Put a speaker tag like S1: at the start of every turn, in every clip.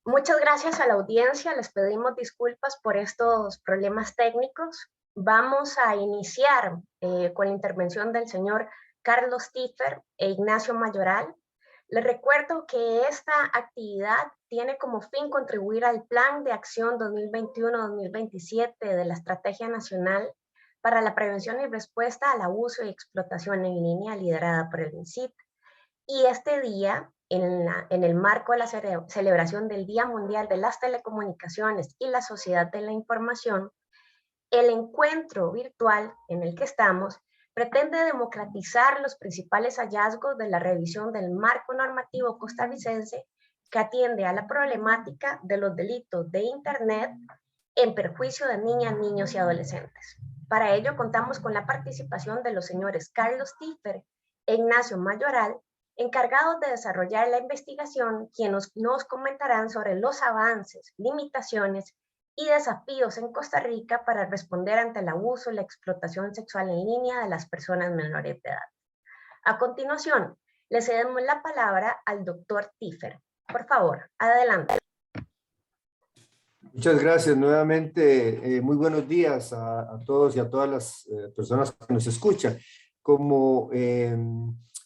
S1: Muchas gracias a la audiencia, les pedimos disculpas por estos problemas técnicos. Vamos a iniciar con la intervención del señor Carlos Tiffer e Ignacio Mayoral. Les recuerdo que esta actividad tiene como fin contribuir al Plan de Acción 2021-2027 de la Estrategia Nacional para la Prevención y Respuesta al Abuso y Explotación en Línea, liderada por el MINCIT. Y este día, en el marco de la celebración del Día Mundial de las Telecomunicaciones y la Sociedad de la Información, el encuentro virtual en el que estamos pretende democratizar los principales hallazgos de la revisión del marco normativo costarricense que atiende a la problemática de los delitos de Internet en perjuicio de niñas, niños y adolescentes. Para ello contamos con la participación de los señores Carlos Tiffer e Ignacio Mayoral, encargados de desarrollar la investigación, quienes nos comentarán sobre los avances, limitaciones y desafíos en Costa Rica para responder ante el abuso y la explotación sexual en línea de las personas menores de edad. A continuación, le cedemos la palabra al doctor Tiffer. Por favor, adelante.
S2: Muchas gracias nuevamente. Muy buenos días a todos y a todas las personas que nos escuchan. Como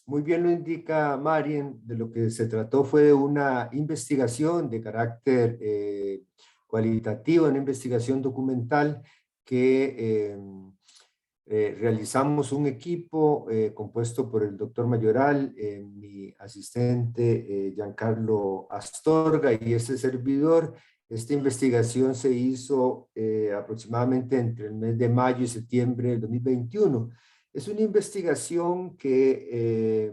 S2: muy bien lo indica Marien, de lo que se trató fue de una investigación de carácter cualitativo, una investigación documental que realizamos un equipo compuesto por el doctor Mayoral, mi asistente Giancarlo Astorga y este servidor. Esta investigación se hizo aproximadamente entre el mes de mayo y septiembre del 2021. Es una investigación que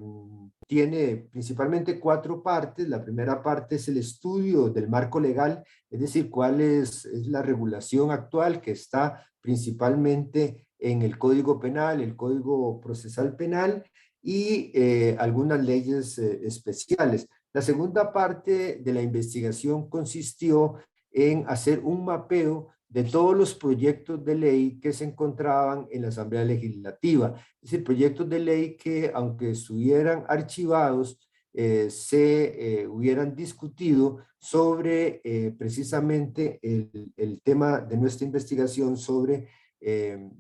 S2: tiene principalmente 4 partes. La primera parte es el estudio del marco legal, es decir, cuál es la regulación actual que está principalmente en el Código Penal, el Código Procesal Penal y algunas leyes especiales. La segunda parte de la investigación consistió en hacer un mapeo de todos los proyectos de ley que se encontraban en la Asamblea Legislativa. Es decir, proyectos de ley que, aunque estuvieran archivados, se hubieran discutido sobre precisamente el tema de nuestra investigación sobre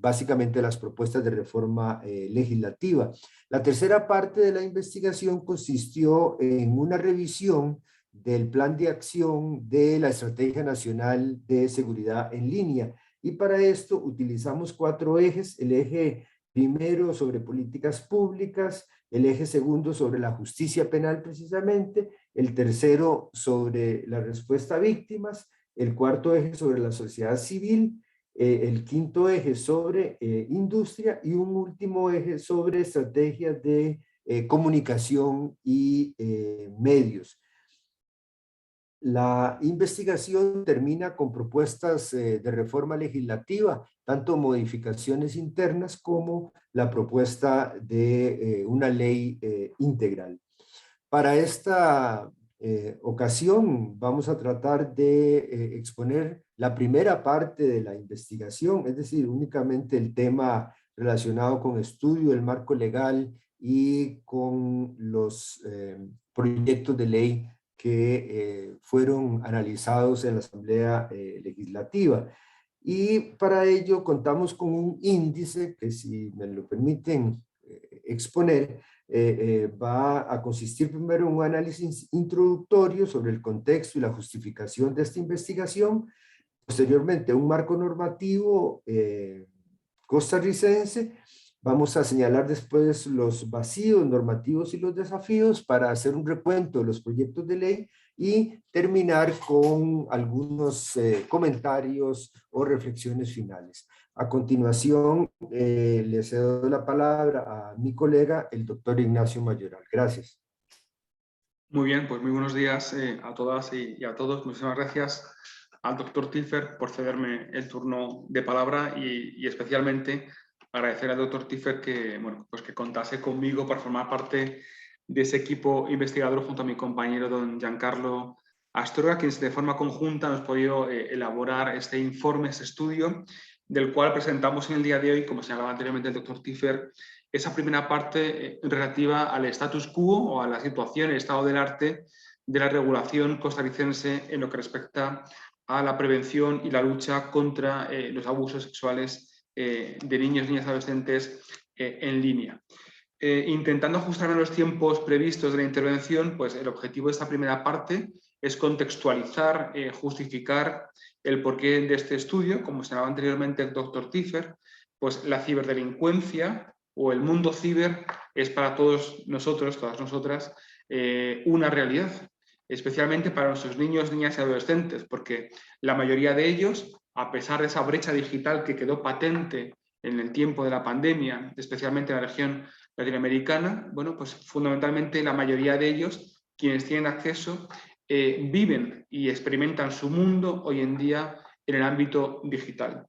S2: básicamente las propuestas de reforma legislativa. La tercera parte de la investigación consistió en una revisión del plan de acción de la Estrategia Nacional de Seguridad en Línea. Y para esto utilizamos 4 ejes: el eje primero sobre políticas públicas, el eje segundo sobre la justicia penal precisamente, el tercero sobre la respuesta a víctimas, el cuarto eje sobre la sociedad civil, el quinto eje sobre industria y un último eje sobre estrategias de comunicación y medios. La investigación termina con propuestas de reforma legislativa, tanto modificaciones internas como la propuesta de una ley integral. Para esta ocasión vamos a tratar de exponer la primera parte de la investigación, es decir, únicamente el tema relacionado con estudio del marco legal y con los proyectos de ley que fueron analizados en la Asamblea Legislativa. Y para ello contamos con un índice que, si me lo permiten exponer, va a consistir primero en un análisis introductorio sobre el contexto y la justificación de esta investigación, posteriormente un marco normativo costarricense. Vamos a señalar después los vacíos normativos y los desafíos para hacer un recuento de los proyectos de ley y terminar con algunos comentarios o reflexiones finales. A continuación, le cedo la palabra a mi colega, el doctor Ignacio Mayoral. Gracias.
S3: Muy bien, pues muy buenos días a todas y a todos. Muchísimas gracias al doctor Tiffer por cederme el turno de palabra y especialmente agradecer al doctor Tiffer que, bueno, pues que contase conmigo para formar parte de ese equipo investigador junto a mi compañero don Giancarlo Astorga, quien de forma conjunta nos ha podido elaborar este informe, este estudio, del cual presentamos en el día de hoy, como señalaba anteriormente el doctor Tiffer, esa primera parte relativa al status quo o a la situación, el estado del arte de la regulación costarricense en lo que respecta a la prevención y la lucha contra los abusos sexuales de niños, niñas y adolescentes en línea. Intentando ajustar a los tiempos previstos de la intervención, pues el objetivo de esta primera parte es contextualizar, justificar el porqué de este estudio. Como señalaba anteriormente el doctor Tiffer, pues la ciberdelincuencia o el mundo ciber es para todos nosotros, todas nosotras, una realidad, especialmente para nuestros niños, niñas y adolescentes, porque la mayoría de ellos, a pesar de esa brecha digital que quedó patente en el tiempo de la pandemia, especialmente en la región latinoamericana, bueno, pues fundamentalmente la mayoría de ellos, quienes tienen acceso, viven y experimentan su mundo hoy en día en el ámbito digital.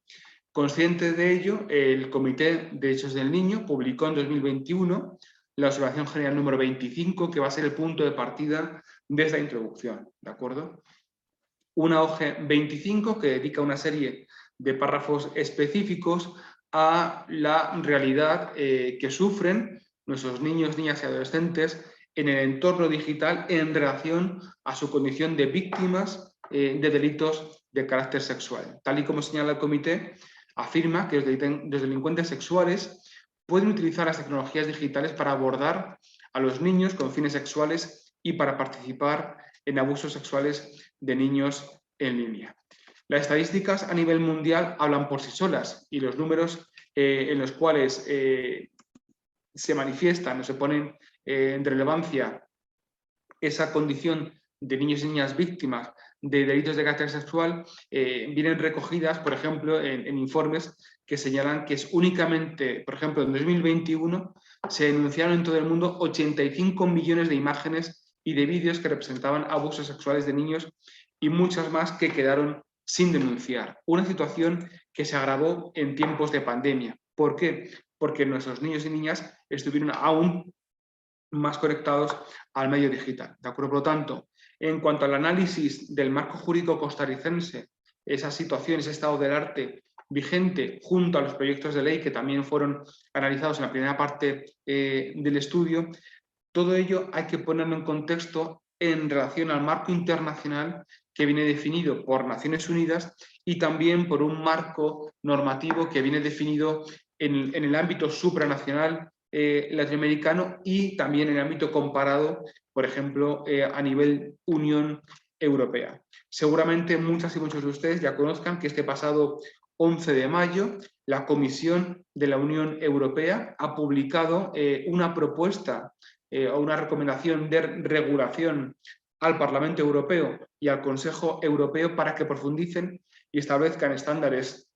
S3: Consciente de ello, el Comité de Derechos del Niño publicó en 2021 la Observación General número 25, que va a ser el punto de partida de esta introducción, ¿de acuerdo? Una OGE 25 que dedica una serie de párrafos específicos a la realidad que sufren nuestros niños, niñas y adolescentes en el entorno digital en relación a su condición de víctimas de delitos de carácter sexual. Tal y como señala el comité, afirma que los delincuentes sexuales pueden utilizar las tecnologías digitales para abordar a los niños con fines sexuales y para participar en abusos sexuales de niños en línea. Las estadísticas a nivel mundial hablan por sí solas y los números en los cuales se manifiestan o se ponen en relevancia esa condición de niños y niñas víctimas de delitos de carácter sexual vienen recogidas, por ejemplo, en informes que señalan que es únicamente, por ejemplo, en 2021 se denunciaron en todo el mundo 85 millones de imágenes y de vídeos que representaban abusos sexuales de niños y muchas más que quedaron sin denunciar. Una situación que se agravó en tiempos de pandemia. ¿Por qué? Porque nuestros niños y niñas estuvieron aún más conectados al medio digital. ¿De acuerdo? Por lo tanto, en cuanto al análisis del marco jurídico costarricense, esa situación, ese estado del arte vigente junto a los proyectos de ley que también fueron analizados en la primera parte del estudio, todo ello hay que ponerlo en contexto en relación al marco internacional que viene definido por Naciones Unidas y también por un marco normativo que viene definido en el ámbito supranacional latinoamericano y también en el ámbito comparado, por ejemplo, a nivel Unión Europea. Seguramente muchas y muchos de ustedes ya conozcan que este pasado 11 de mayo la Comisión de la Unión Europea ha publicado una propuesta o una recomendación de regulación al Parlamento Europeo y al Consejo Europeo para que profundicen y establezcan estándares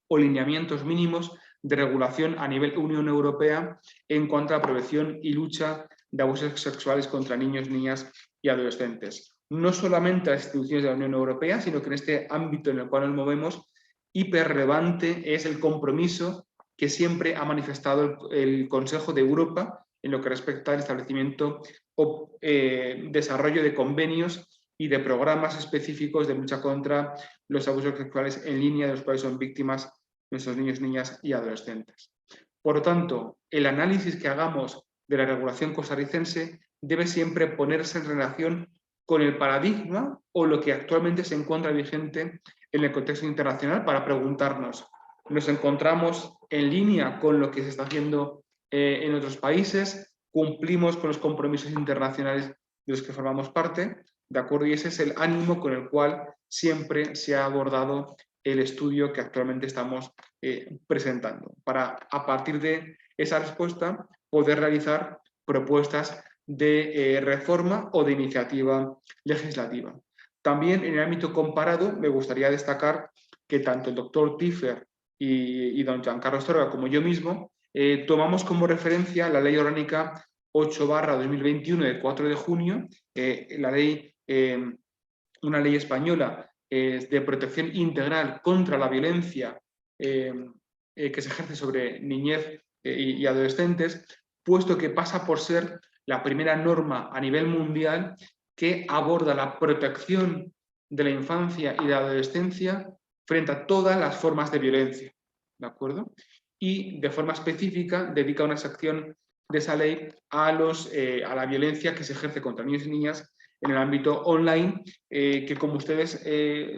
S3: o lineamientos mínimos de regulación a nivel Unión Europea en cuanto a la prevención y lucha de abusos sexuales contra niños, niñas y adolescentes. No solamente las instituciones de la Unión Europea, sino que en este ámbito en el cual nos movemos, hiperrelevante es el compromiso que siempre ha manifestado el Consejo de Europa en lo que respecta al establecimiento o desarrollo de convenios y de programas específicos de lucha contra los abusos sexuales en línea, de los cuales son víctimas nuestros niños, niñas y adolescentes. Por lo tanto, el análisis que hagamos de la regulación costarricense debe siempre ponerse en relación con el paradigma o lo que actualmente se encuentra vigente en el contexto internacional para preguntarnos, ¿nos encontramos en línea con lo que se está haciendo en otros países? ¿Cumplimos con los compromisos internacionales de los que formamos parte? ¿De acuerdo? Y ese es el ánimo con el cual siempre se ha abordado el estudio que actualmente estamos presentando, para a partir de esa respuesta poder realizar propuestas de reforma o de iniciativa legislativa. También en el ámbito comparado me gustaría destacar que tanto el doctor Tiffer y don Giancarlo Astorga como yo mismo tomamos como referencia la Ley Orgánica 8/2021 del 4 de junio, la ley, una ley española de protección integral contra la violencia que se ejerce sobre niñez y adolescentes, puesto que pasa por ser la primera norma a nivel mundial que aborda la protección de la infancia y de la adolescencia frente a todas las formas de violencia, ¿de acuerdo? Y de forma específica dedica una sección de esa ley a la violencia que se ejerce contra niños y niñas en el ámbito online, que como ustedes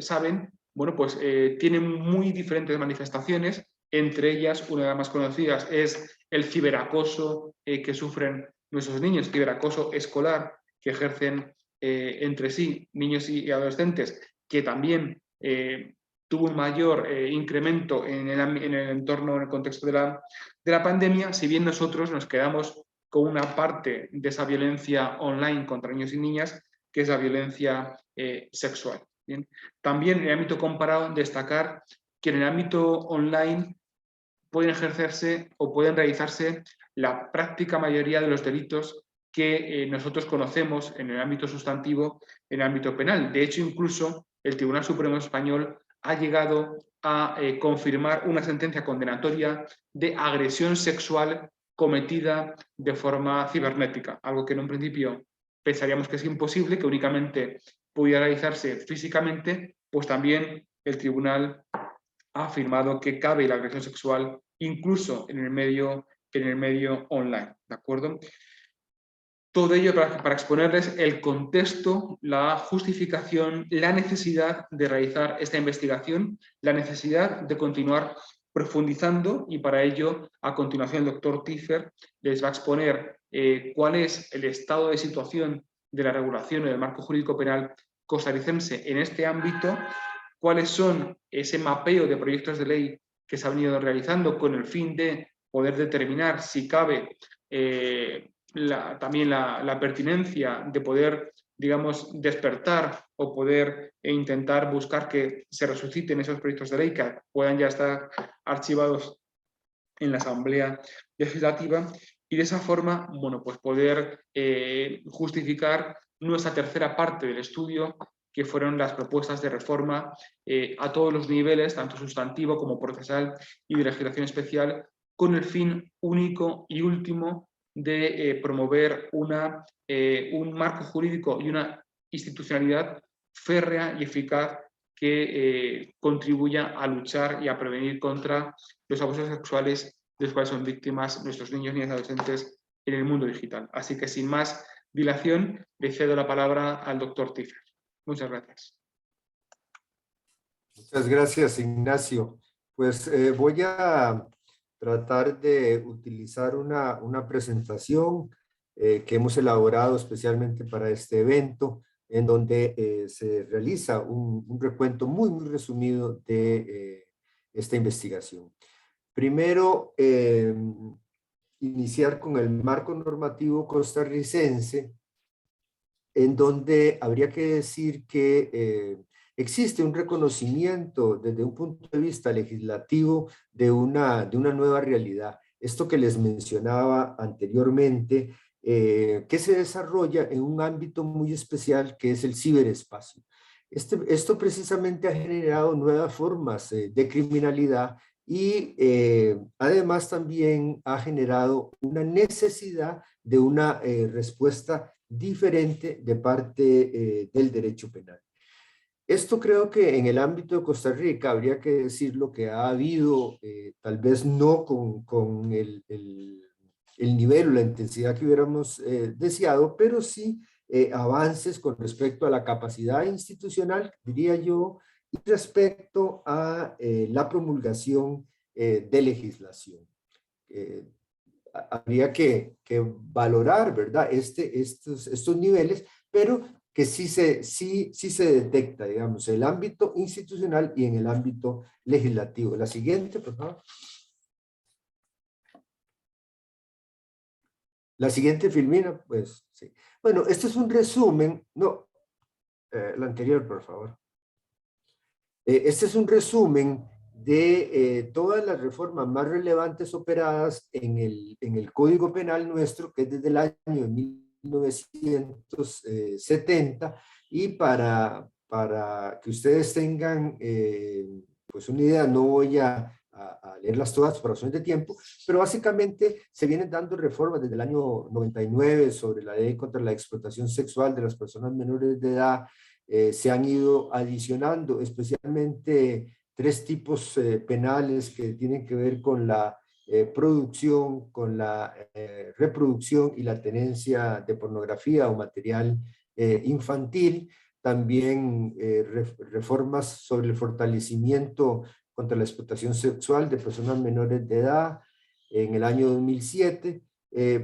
S3: saben, bueno, pues tienen muy diferentes manifestaciones. Entre ellas, una de las más conocidas es el ciberacoso que sufren nuestros niños, ciberacoso escolar que ejercen entre sí niños y adolescentes, que también tuvo un mayor incremento en el entorno, en el contexto de la pandemia, si bien nosotros nos quedamos con una parte de esa violencia online contra niños y niñas, que es la violencia sexual. ¿Bien? También en el ámbito comparado, destacar que en el ámbito online pueden ejercerse o pueden realizarse la práctica mayoría de los delitos que nosotros conocemos en el ámbito sustantivo, en el ámbito penal. De hecho, incluso el Tribunal Supremo Español ha llegado a confirmar una sentencia condenatoria de agresión sexual cometida de forma cibernética, algo que en un principio pensaríamos que es imposible, que únicamente pudiera realizarse físicamente, pues también el tribunal ha afirmado que cabe la agresión sexual incluso en el medio online, ¿de acuerdo? Todo ello para exponerles el contexto, la justificación, la necesidad de realizar esta investigación, la necesidad de continuar profundizando, y para ello, a continuación, el doctor Tiffer les va a exponer cuál es el estado de situación de la regulación del marco jurídico penal costarricense en este ámbito, cuáles son ese mapeo de proyectos de ley que se han venido realizando con el fin de poder determinar si cabe también la pertinencia de poder, digamos, despertar o poder intentar buscar que se resuciten esos proyectos de ley que puedan ya estar archivados en la Asamblea Legislativa, y de esa forma, bueno, pues poder justificar nuestra tercera parte del estudio, que fueron las propuestas de reforma a todos los niveles, tanto sustantivo como procesal y de legislación especial, con el fin único y último de promover un marco jurídico y una institucionalidad férrea y eficaz que contribuya a luchar y a prevenir contra los abusos sexuales de los cuales son víctimas nuestros niños, niñas y adolescentes en el mundo digital. Así que sin más dilación, le cedo la palabra al doctor Tiffer. Muchas gracias.
S2: Muchas gracias, Ignacio. Pues voy a tratar de utilizar una presentación que hemos elaborado especialmente para este evento, en donde se realiza un recuento muy resumido de esta investigación. Primero, iniciar con el marco normativo costarricense, en donde habría que decir que existe un reconocimiento desde un punto de vista legislativo de una nueva realidad. Esto que les mencionaba anteriormente, que se desarrolla en un ámbito muy especial que es el ciberespacio. Esto precisamente ha generado nuevas formas de criminalidad y además también ha generado una necesidad de una respuesta diferente de parte del derecho penal. Esto creo que en el ámbito de Costa Rica habría que decirlo que ha habido, tal vez no con el nivel o la intensidad que hubiéramos deseado, pero sí avances con respecto a la capacidad institucional, diría yo, y respecto a la promulgación de legislación. Habría que valorar, ¿verdad?, estos niveles, pero que sí se detecta, digamos, el ámbito institucional y en el ámbito legislativo. La siguiente, por favor. La siguiente, Filmina, pues sí. Bueno, este es un resumen, no, la anterior, por favor. Este es un resumen de todas las reformas más relevantes operadas en el Código Penal nuestro, que es desde el año 1970, y para que ustedes tengan pues una idea, no voy a leerlas todas por razones de tiempo, pero básicamente se vienen dando reformas desde el año 99 sobre la ley contra la explotación sexual de las personas menores de edad. Se han ido adicionando especialmente 3 tipos penales que tienen que ver con la producción, con la reproducción y la tenencia de pornografía o material infantil, también reformas sobre el fortalecimiento contra la explotación sexual de personas menores de edad en el año 2007.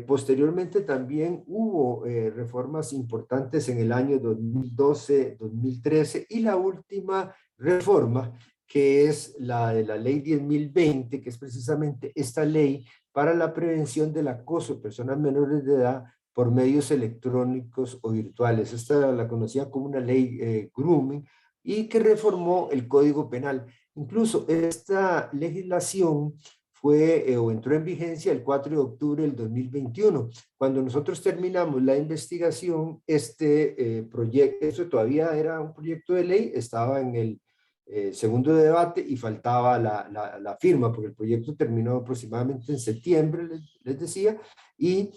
S2: Posteriormente también hubo reformas importantes en el año 2012, 2013 y la última reforma, que es la de la ley 10.020, que es precisamente esta ley para la prevención del acoso de personas menores de edad por medios electrónicos o virtuales. Esta la conocía como una ley grooming y que reformó el Código Penal. Incluso esta legislación fue o entró en vigencia el 4 de octubre del 2021. Cuando nosotros terminamos la investigación, este proyecto, eso todavía era un proyecto de ley, estaba en el segundo debate y faltaba la firma, porque el proyecto terminó aproximadamente en septiembre, les decía, y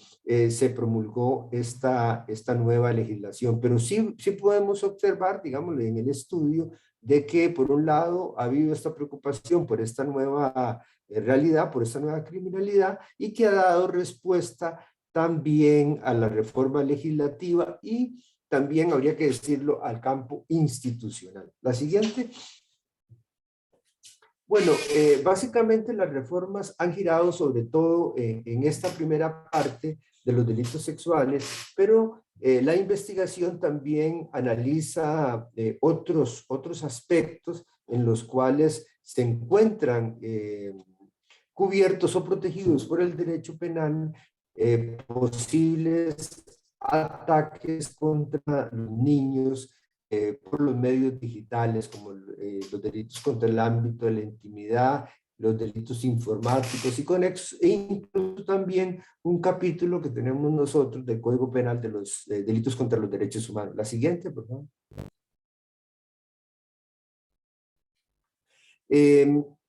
S2: se promulgó esta nueva legislación. Pero sí podemos observar, digámoslo, en el estudio, de que por un lado ha habido esta preocupación por esta nueva realidad, por esta nueva criminalidad, y que ha dado respuesta también a la reforma legislativa y también, habría que decirlo, al campo institucional. La siguiente. Bueno, básicamente las reformas han girado sobre todo en esta primera parte de los delitos sexuales, pero la investigación también analiza otros aspectos en los cuales se encuentran cubiertos o protegidos por el derecho penal posibles ataques contra los niños por los medios digitales, como los delitos contra el ámbito de la intimidad, los delitos informáticos y conexos, e incluso también un capítulo que tenemos nosotros del Código Penal de los delitos contra los derechos humanos. La siguiente, por favor.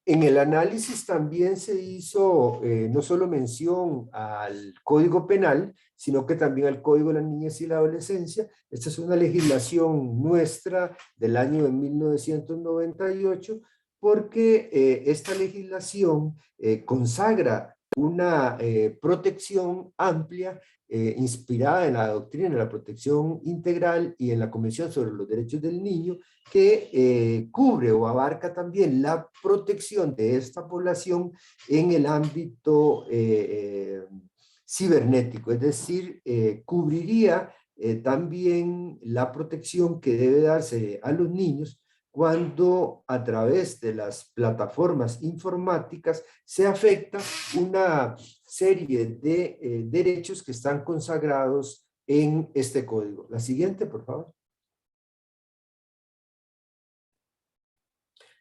S2: En el análisis también se hizo no solo mención al Código Penal, sino que también al Código de la Niñez y la Adolescencia. Esta es una legislación nuestra del año de 1998, porque esta legislación consagra una protección amplia inspirada en la doctrina de la protección integral y en la Convención sobre los Derechos del Niño, que cubre o abarca también la protección de esta población en el ámbito cibernético, es decir, cubriría también la protección que debe darse a los niños cuando a través de las plataformas informáticas se afecta una serie de derechos que están consagrados en este código. La siguiente, por favor.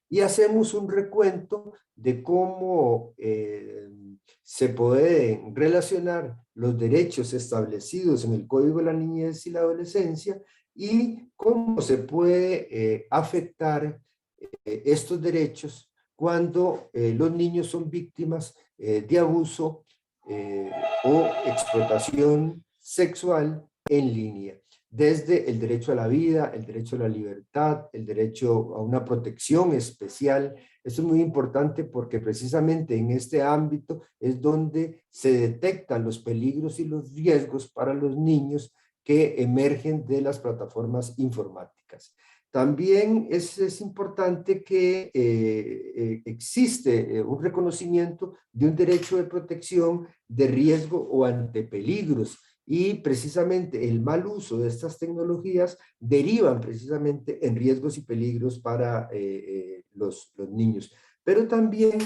S2: Y hacemos un recuento de cómo se pueden relacionar los derechos establecidos en el Código de la Niñez y la Adolescencia y cómo se puede afectar estos derechos cuando los niños son víctimas de abuso o explotación sexual en línea. Desde el derecho a la vida, el derecho a la libertad, el derecho a una protección especial. Esto es muy importante porque precisamente en este ámbito es donde se detectan los peligros y los riesgos para los niños que emergen de las plataformas informáticas. También es importante que existe un reconocimiento de un derecho de protección de riesgo o ante peligros, y precisamente el mal uso de estas tecnologías derivan precisamente en riesgos y peligros para los niños. Pero también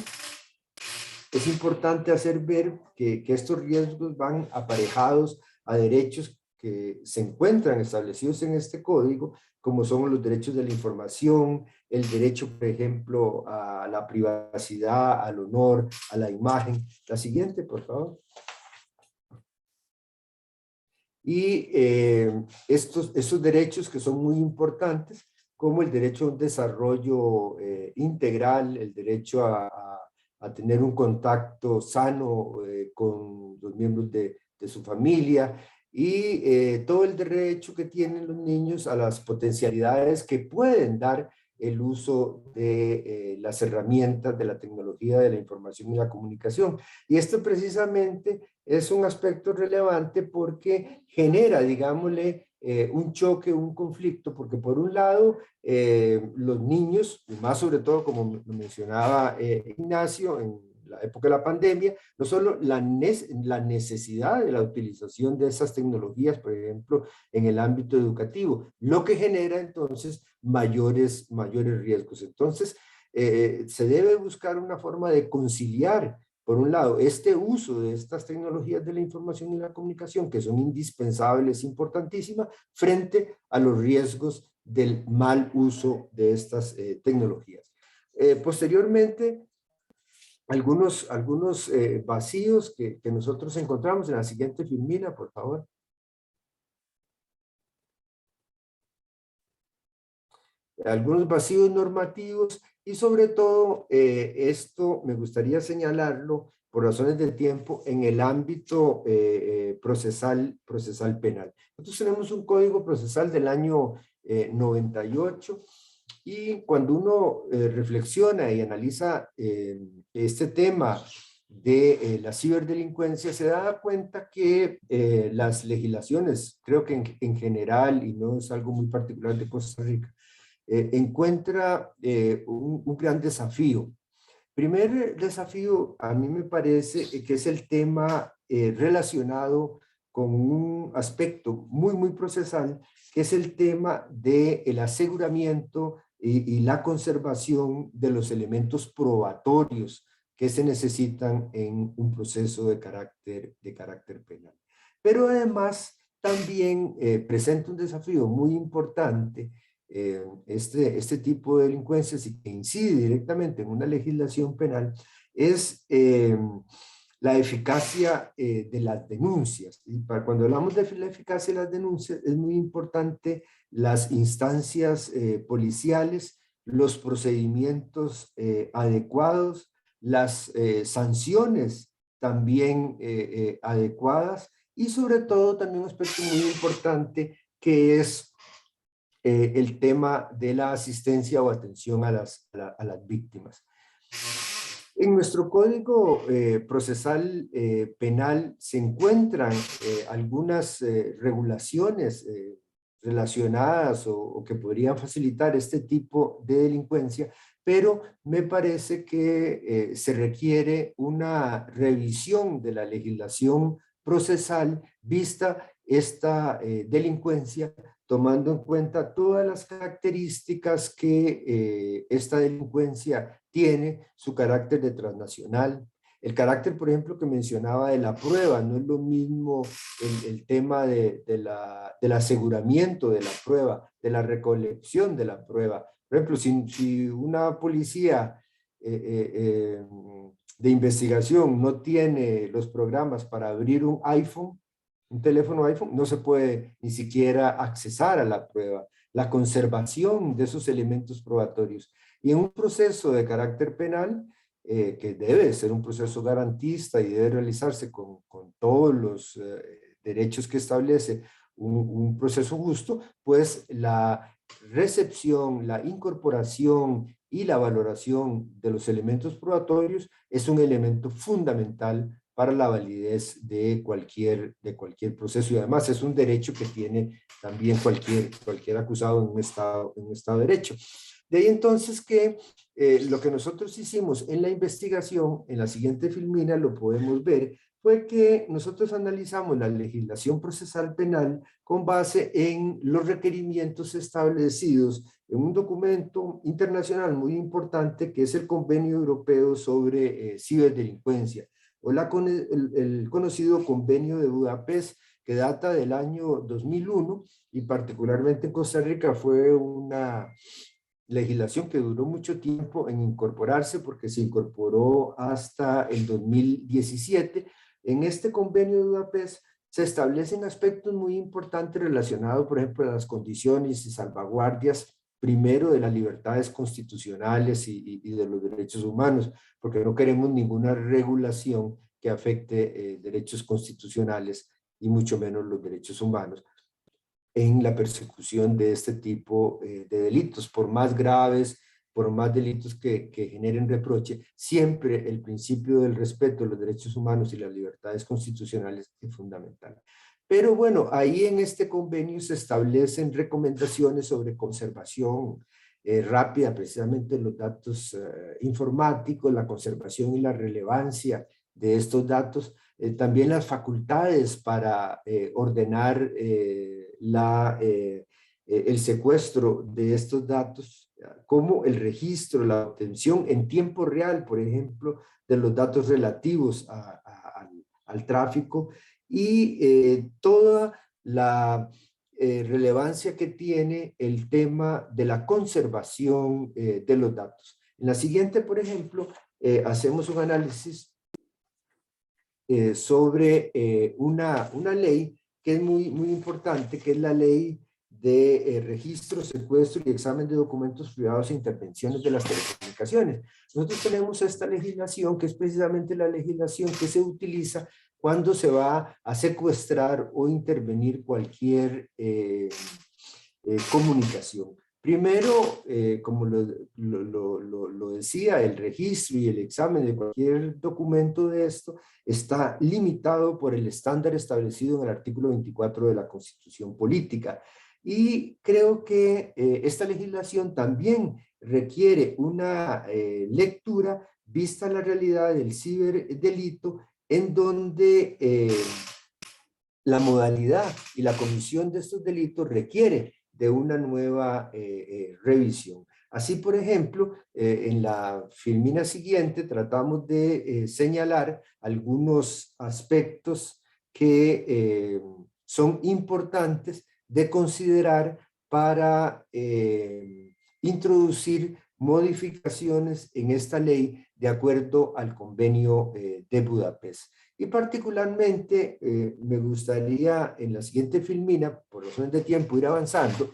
S2: es importante hacer ver que estos riesgos van aparejados a derechos que se encuentran establecidos en este código, como son los derechos de la información, el derecho, por ejemplo, a la privacidad, al honor, a la imagen. La siguiente, por favor. Y estos derechos que son muy importantes, como el derecho a un desarrollo integral, el derecho a tener un contacto sano con los miembros de su familia, y todo el derecho que tienen los niños a las potencialidades que pueden dar el uso de las herramientas de la tecnología de la información y la comunicación. Y esto precisamente es un aspecto relevante porque genera, digámosle, un choque, un conflicto, porque por un lado, los niños, y más sobre todo, como lo mencionaba Ignacio, en la época de la pandemia, no solo la necesidad de la utilización de esas tecnologías, por ejemplo, en el ámbito educativo, lo que genera entonces mayores riesgos. Entonces, se debe buscar una forma de conciliar, por un lado, este uso de estas tecnologías de la información y la comunicación, que son indispensables, importantísimas, frente a los riesgos del mal uso de estas tecnologías. Posteriormente, algunos vacíos que nosotros encontramos en la siguiente filmina, por favor. Algunos vacíos normativos y sobre todo esto me gustaría señalarlo por razones de tiempo en el ámbito procesal penal. Nosotros tenemos un código procesal del año 98 y cuando uno reflexiona y analiza este tema de la ciberdelincuencia, se da cuenta que las legislaciones, creo que en general, y no es algo muy particular de Costa Rica, encuentra un gran desafío. Primer desafío, a mí me parece que es el tema relacionado con un aspecto muy procesal, que es el tema del aseguramiento y la conservación de los elementos probatorios que se necesitan en un proceso de carácter penal. Pero además también presenta un desafío muy importante este tipo de delincuencias y que incide directamente en una legislación penal es la eficacia de las denuncias. Y cuando hablamos de la eficacia de las denuncias es muy importante las instancias policiales, los procedimientos adecuados, las sanciones también adecuadas y sobre todo también un aspecto muy importante que es el tema de la asistencia o atención a las víctimas. En nuestro código procesal penal se encuentran algunas regulaciones relacionadas o que podrían facilitar este tipo de delincuencia, pero me parece que se requiere una revisión de la legislación procesal vista esta delincuencia, tomando en cuenta todas las características que esta delincuencia tiene, su carácter de transnacional, el carácter, por ejemplo, que mencionaba de la prueba, no es lo mismo el tema del aseguramiento de la prueba, de la recolección de la prueba. Por ejemplo, si una policía de investigación no tiene los programas para abrir un iPhone, un teléfono iPhone, no se puede ni siquiera accesar a la prueba, la conservación de esos elementos probatorios. Y en un proceso de carácter penal, que debe ser un proceso garantista y debe realizarse con todos los derechos que establece un proceso justo, pues la recepción, la incorporación y la valoración de los elementos probatorios es un elemento fundamental para la validez de cualquier proceso y además es un derecho que tiene también cualquier acusado en un estado de derecho. De ahí entonces que lo que nosotros hicimos en la investigación, en la siguiente filmina lo podemos ver, fue que nosotros analizamos la legislación procesal penal con base en los requerimientos establecidos en un documento internacional muy importante que es el Convenio Europeo sobre Ciberdelincuencia, o el conocido Convenio de Budapest, que data del año 2001 y particularmente en Costa Rica fue una legislación que duró mucho tiempo en incorporarse porque se incorporó hasta el 2017. En este Convenio de Budapest se establecen aspectos muy importantes relacionados, por ejemplo, a las condiciones y salvaguardias, primero de las libertades constitucionales y de los derechos humanos, porque no queremos ninguna regulación que afecte derechos constitucionales y mucho menos los derechos humanos en la persecución de este tipo de delitos, por más graves, por más delitos que generen reproche, siempre el principio del respeto de los derechos humanos y las libertades constitucionales es fundamental. Pero bueno, ahí en este convenio se establecen recomendaciones sobre conservación rápida, precisamente los datos informáticos, la conservación y la relevancia de estos datos, también las facultades para ordenar el secuestro de estos datos, como el registro, la obtención en tiempo real, por ejemplo, de los datos relativos al tráfico, y toda la relevancia que tiene el tema de la conservación de los datos. En la siguiente, por ejemplo, hacemos un análisis sobre una ley que es muy importante, que es la ley de registro, secuestro y examen de documentos privados e intervenciones de las telecomunicaciones. Nosotros tenemos esta legislación, que es precisamente la legislación que se utiliza cuando se va a secuestrar o intervenir cualquier comunicación. Primero, como lo decía, el registro y el examen de cualquier documento de esto está limitado por el estándar establecido en el artículo 24 de la Constitución Política. Y creo que esta legislación también requiere una lectura vista la realidad del ciberdelito, en donde la modalidad y la comisión de estos delitos requiere de una nueva revisión. Así, por ejemplo, en la filmina siguiente tratamos de señalar algunos aspectos que son importantes de considerar para introducir modificaciones en esta ley de acuerdo al convenio de Budapest. Y particularmente me gustaría en la siguiente filmina, por razones de tiempo, ir avanzando.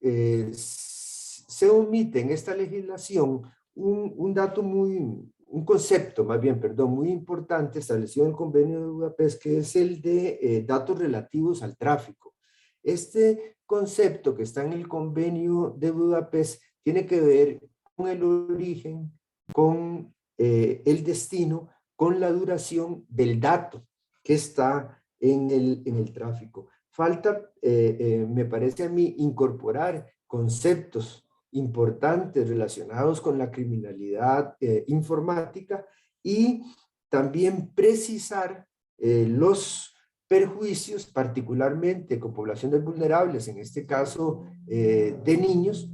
S2: Se omite en esta legislación un dato un concepto más bien, perdón, muy importante establecido en el convenio de Budapest, que es el de datos relativos al tráfico. Este concepto que está en el convenio de Budapest tiene que ver con el origen, con el destino, con la duración del dato que está en el tráfico. Falta, me parece a mí, incorporar conceptos importantes relacionados con la criminalidad informática, y también precisar los perjuicios, particularmente con poblaciones vulnerables, en este caso de niños,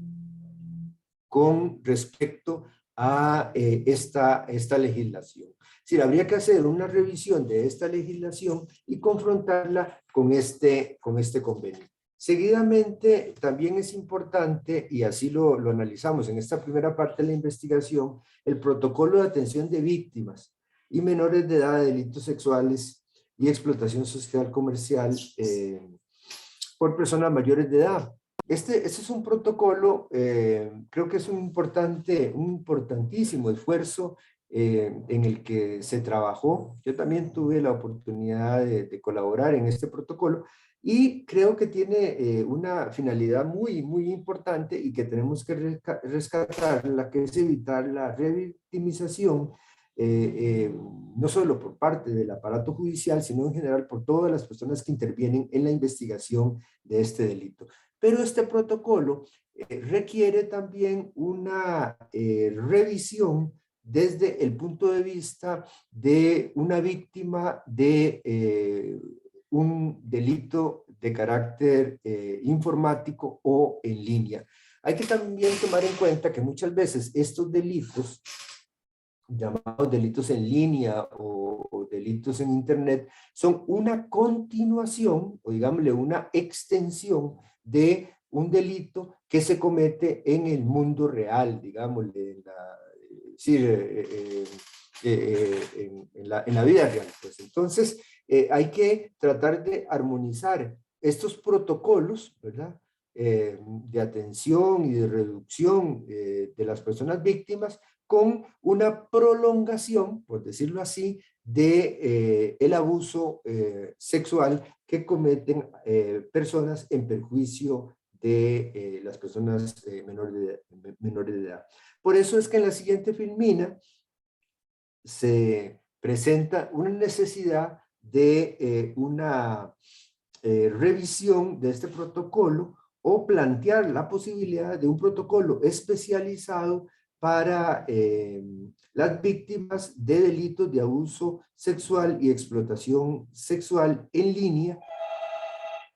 S2: con respecto a esta legislación. Es decir, habría que hacer una revisión de esta legislación y confrontarla con este convenio. Seguidamente, también es importante, y así lo analizamos en esta primera parte de la investigación, el protocolo de atención de víctimas y menores de edad de delitos sexuales y explotación social comercial por personas mayores de edad. Este es un protocolo, creo que es un importantísimo esfuerzo en el que se trabajó. Yo también tuve la oportunidad de colaborar en este protocolo, y creo que tiene una finalidad muy importante y que tenemos que rescatar, la que es evitar la revictimización, no solo por parte del aparato judicial, sino en general por todas las personas que intervienen en la investigación de este delito. Pero este protocolo requiere también una revisión desde el punto de vista de una víctima de un delito de carácter informático o en línea. Hay que también tomar en cuenta que muchas veces estos delitos, llamados delitos en línea o delitos en internet, son una continuación, o digámosle una extensión de un delito que se comete en el mundo real, digámosle, en la vida real. Pues. Entonces, hay que tratar de armonizar estos protocolos, ¿verdad?, de atención y de reducción de las personas víctimas, con una prolongación, por decirlo así, de el abuso sexual que cometen personas en perjuicio de las personas menores de edad. Por eso es que en la siguiente filmina se presenta una necesidad de una revisión de este protocolo o plantear la posibilidad de un protocolo especializado para las víctimas de delitos de abuso sexual y explotación sexual en línea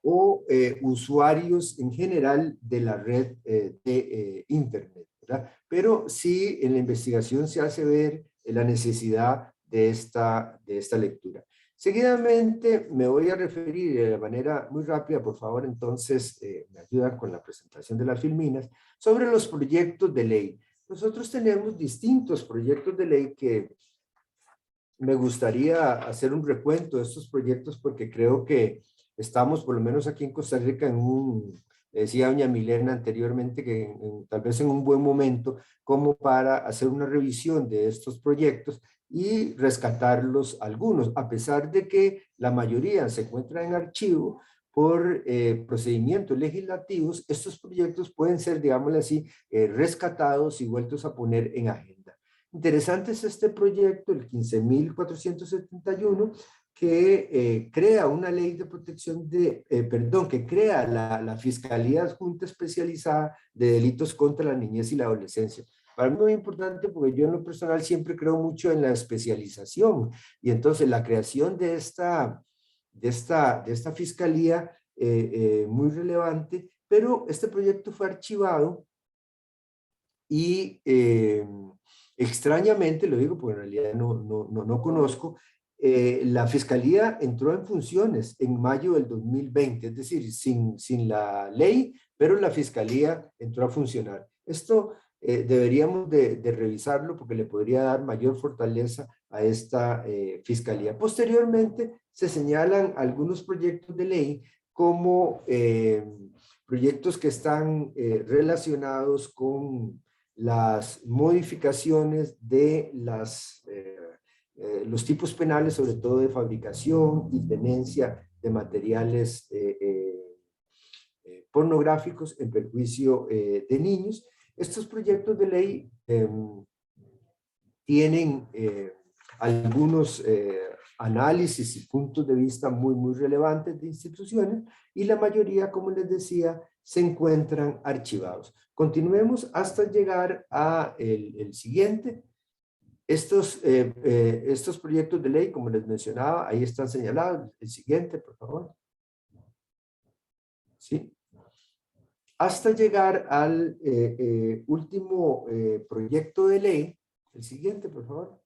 S2: o usuarios en general de la red de Internet, ¿verdad? Pero sí en la investigación se hace ver la necesidad de esta lectura. Seguidamente me voy a referir de manera muy rápida, por favor, entonces me ayudan con la presentación de las filminas, sobre los proyectos de ley. Nosotros tenemos distintos proyectos de ley que me gustaría hacer un recuento de estos proyectos porque creo que estamos, por lo menos aquí en Costa Rica, en un, decía doña Milena anteriormente, que tal vez en un buen momento como para hacer una revisión de estos proyectos y rescatarlos algunos, a pesar de que la mayoría se encuentra en archivo por procedimientos legislativos. Estos proyectos pueden ser, digámoslo así, rescatados y vueltos a poner en agenda. Interesante es este proyecto, el 15.471, que crea una ley de protección de, que crea la Fiscalía Adjunta Especializada de Delitos contra la Niñez y la Adolescencia. Para mí es muy importante porque yo en lo personal siempre creo mucho en la especialización y entonces la creación de esta fiscalía muy relevante, pero este proyecto fue archivado y extrañamente, lo digo porque en realidad no conozco, la Fiscalía entró en funciones en mayo del 2020, es decir, sin la ley, pero la Fiscalía entró a funcionar. Esto deberíamos de revisarlo porque le podría dar mayor fortaleza a esta Fiscalía. Posteriormente se señalan algunos proyectos de ley como proyectos que están relacionados con las modificaciones de los tipos penales, sobre todo de fabricación y tenencia de materiales pornográficos en perjuicio de niños. Estos proyectos de ley tienen algunos análisis y puntos de vista muy relevantes de instituciones y la mayoría, como les decía, se encuentran archivados. Continuemos hasta llegar a el siguiente. Estos proyectos de ley, como les mencionaba, ahí están señalados. El siguiente, por favor. Sí. Hasta llegar al último proyecto de ley. El siguiente, por favor.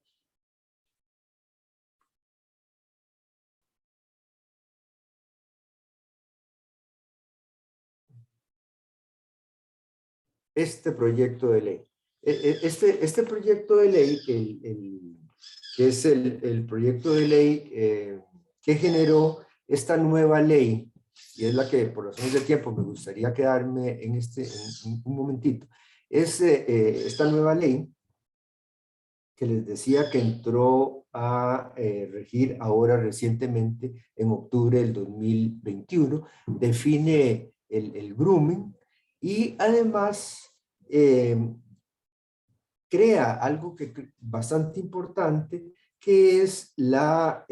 S2: Este proyecto de ley. Este proyecto de ley, que es el proyecto de ley que generó esta nueva ley, y es la que por razones de tiempo me gustaría quedarme en un momentito, es esta nueva ley que les decía que entró a regir ahora recientemente en octubre del 2021, define el grooming y además crea algo bastante importante, que es la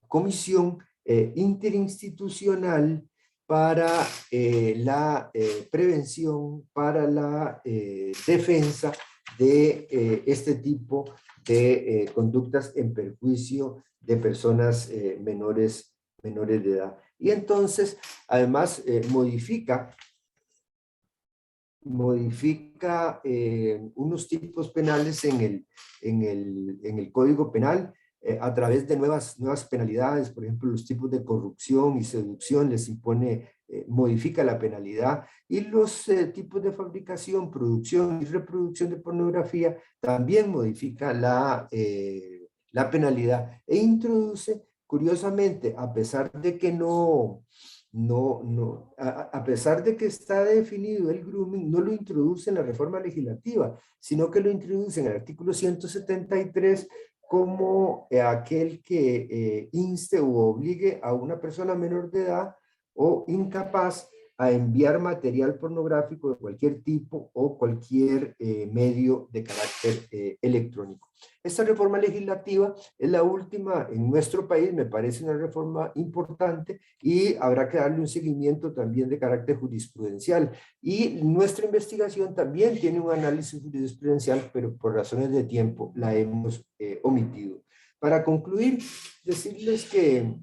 S2: Comisión Interinstitucional para la prevención, para la defensa de este tipo de conductas en perjuicio de personas menores de edad. Y entonces, además, modifica unos tipos penales en el Código Penal a través de nuevas penalidades. Por ejemplo, los tipos de corrupción y seducción les impone, modifica la penalidad, y los tipos de fabricación, producción y reproducción de pornografía también modifica la penalidad e introduce, curiosamente, a pesar de que a pesar de que está definido el grooming, no lo introduce en la reforma legislativa, sino que lo introduce en el artículo 173 como aquel que inste u obligue a una persona menor de edad o incapaz a enviar material pornográfico de cualquier tipo o cualquier medio de carácter electrónico. Esta reforma legislativa es la última en nuestro país, me parece una reforma importante y habrá que darle un seguimiento también de carácter jurisprudencial. Y nuestra investigación también tiene un análisis jurisprudencial, pero por razones de tiempo la hemos omitido. Para concluir, decirles que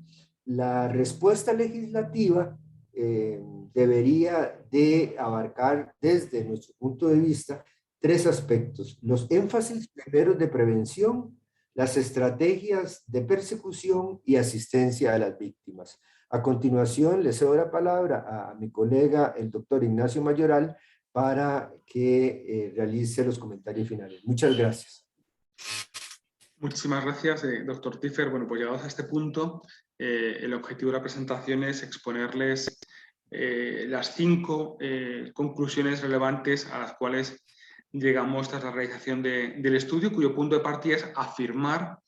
S2: la respuesta legislativa debería de abarcar desde nuestro punto de vista 3 aspectos: los énfasis primeros de prevención, las estrategias de persecución y asistencia a las víctimas. A continuación, le cedo la palabra a mi colega, el doctor Ignacio Mayoral, para que realice los comentarios finales. Muchas gracias.
S3: Muchísimas gracias, doctor Tiffer. Bueno, pues llegados a este punto, el objetivo de la presentación es exponerles las 5 conclusiones relevantes a las cuales llegamos tras la realización del estudio, cuyo punto de partida es afirmar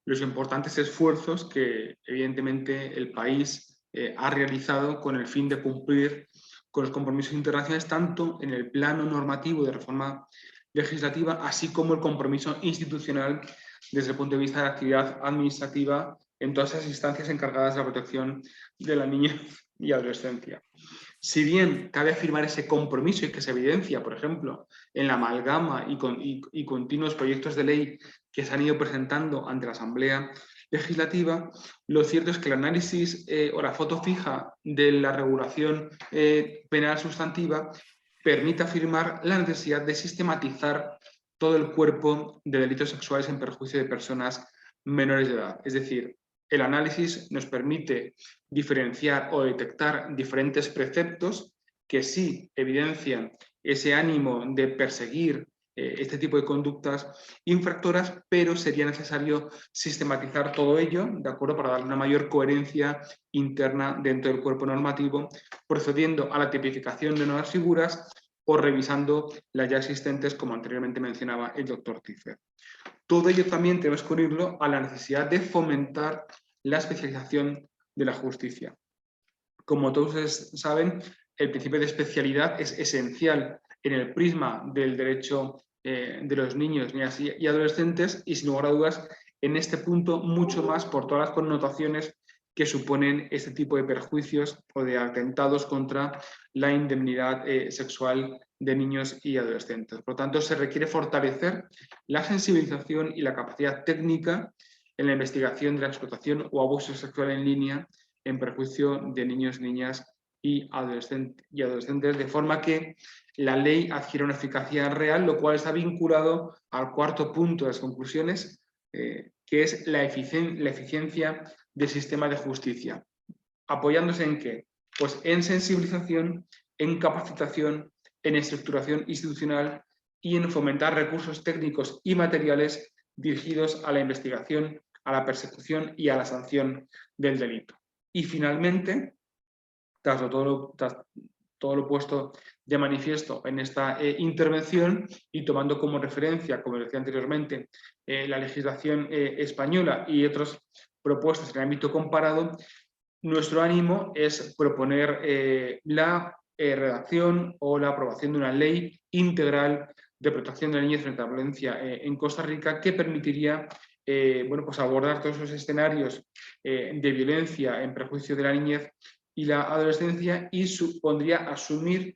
S3: los importantes esfuerzos que evidentemente el país ha realizado con el fin de cumplir con los compromisos internacionales, tanto en el plano normativo de reforma legislativa, así como el compromiso institucional desde el punto de vista de la actividad administrativa en todas esas instancias encargadas de la protección de la niñez y adolescencia. Si bien cabe afirmar ese compromiso y que se evidencia, por ejemplo, en la amalgama y continuos proyectos de ley que se han ido presentando ante la Asamblea Legislativa, lo cierto es que el análisis o la foto fija de la regulación penal sustantiva permite afirmar la necesidad de sistematizar todo el cuerpo de delitos sexuales en perjuicio de personas menores de edad. Es decir, el análisis nos permite diferenciar o detectar diferentes preceptos que sí evidencian ese ánimo de perseguir este tipo de conductas infractoras, pero sería necesario sistematizar todo ello, ¿de acuerdo?, para darle una mayor coherencia interna dentro del cuerpo normativo, procediendo a la tipificación de nuevas figuras o revisando las ya existentes, como anteriormente mencionaba el doctor Tiffer. Todo ello también tenemos que unirlo a la necesidad de fomentar la especialización de la justicia. Como todos ustedes saben, el principio de especialidad es esencial en el prisma del derecho de los niños, niñas y adolescentes, y sin lugar a dudas, en este punto mucho más por todas las connotaciones que suponen este tipo de perjuicios o de atentados contra la indemnidad sexual de niños y adolescentes. Por lo tanto, se requiere fortalecer la sensibilización y la capacidad técnica en la investigación de la explotación o abuso sexual en línea en perjuicio de niños, niñas y adolescentes, de forma que la ley adquiera una eficacia real, lo cual está vinculado al 4.º punto de las conclusiones, que es la eficiencia del sistema de justicia. ¿Apoyándose en qué? Pues en sensibilización, en capacitación, en estructuración institucional y en fomentar recursos técnicos y materiales dirigidos a la investigación, a la persecución y a la sanción del delito. Y finalmente, tras todo lo puesto de manifiesto en esta intervención y tomando como referencia, como decía anteriormente, la legislación española y otras propuestas en el ámbito comparado, nuestro ánimo es proponer la redacción o la aprobación de una ley integral de protección de la niñez frente a la violencia en Costa Rica, que permitiría pues abordar todos esos escenarios de violencia en perjuicio de la niñez y la adolescencia, y supondría asumir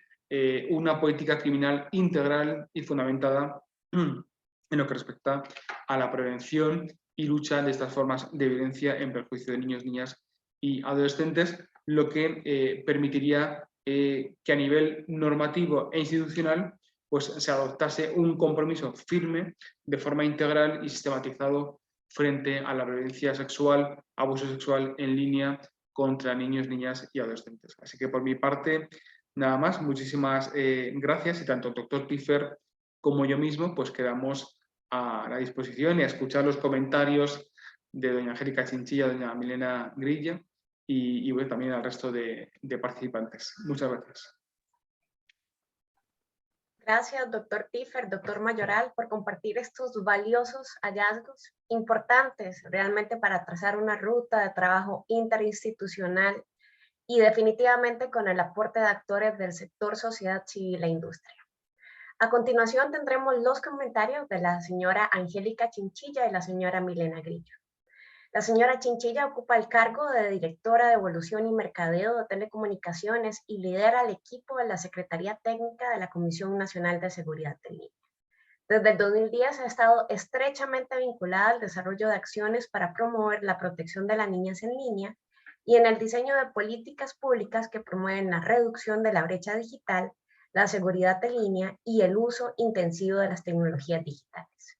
S3: una política criminal integral y fundamentada en lo que respecta a la prevención y lucha de estas formas de violencia en perjuicio de niños, niñas y adolescentes, lo que permitiría que a nivel normativo e institucional pues, se adoptase un compromiso firme de forma integral y sistematizado frente a la violencia sexual, abuso sexual en línea contra niños, niñas y adolescentes. Así que por mi parte, nada más, muchísimas gracias, y tanto el doctor Tiffer como yo mismo pues quedamos a la disposición y a escuchar los comentarios de doña Angélica Chinchilla, doña Milena Grilla y bueno, también al resto de participantes. Muchas gracias.
S1: Gracias, doctor Tiffer, doctor Mayoral, por compartir estos valiosos hallazgos importantes realmente para trazar una ruta de trabajo interinstitucional y definitivamente con el aporte de actores del sector sociedad civil e industria. A continuación tendremos los comentarios de la señora Angélica Chinchilla y la señora Milena Grillo. La señora Chinchilla ocupa el cargo de directora de Evolución y Mercadeo de Telecomunicaciones y lidera el equipo de la Secretaría Técnica de la Comisión Nacional de Seguridad en Línea. Desde el 2010 ha estado estrechamente vinculada al desarrollo de acciones para promover la protección de la niñez en línea y en el diseño de políticas públicas que promueven la reducción de la brecha digital, la seguridad en línea y el uso intensivo de las tecnologías digitales.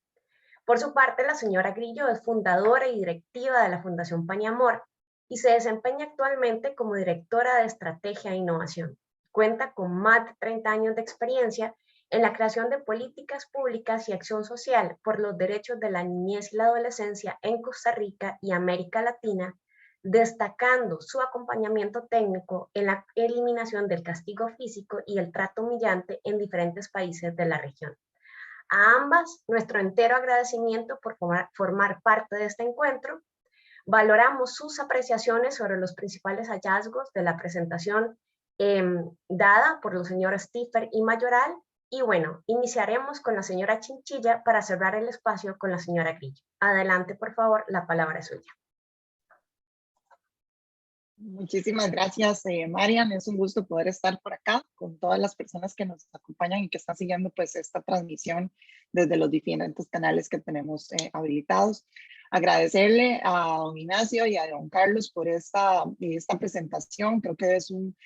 S1: Por su parte, la señora Grillo es fundadora y directiva de la Fundación Paniamor y se desempeña actualmente como directora de Estrategia e Innovación. Cuenta con más de 30 años de experiencia en la creación de políticas públicas y acción social por los derechos de la niñez y la adolescencia en Costa Rica y América Latina, destacando su acompañamiento técnico en la eliminación del castigo físico y el trato humillante en diferentes países de la región. A ambas, nuestro entero agradecimiento por formar parte de este encuentro. Valoramos sus apreciaciones sobre los principales hallazgos de la presentación dada por los señores Stiffer y Mayoral. Y bueno, iniciaremos con la señora Chinchilla para cerrar el espacio con la señora Grillo. Adelante, por favor, la palabra es suya.
S4: Muchísimas gracias, Marian. Es un gusto poder estar por acá con todas las personas que nos acompañan y que están siguiendo pues esta transmisión desde los diferentes canales que tenemos habilitados. Agradecerle a don Ignacio y a don Carlos por esta presentación. Creo que es un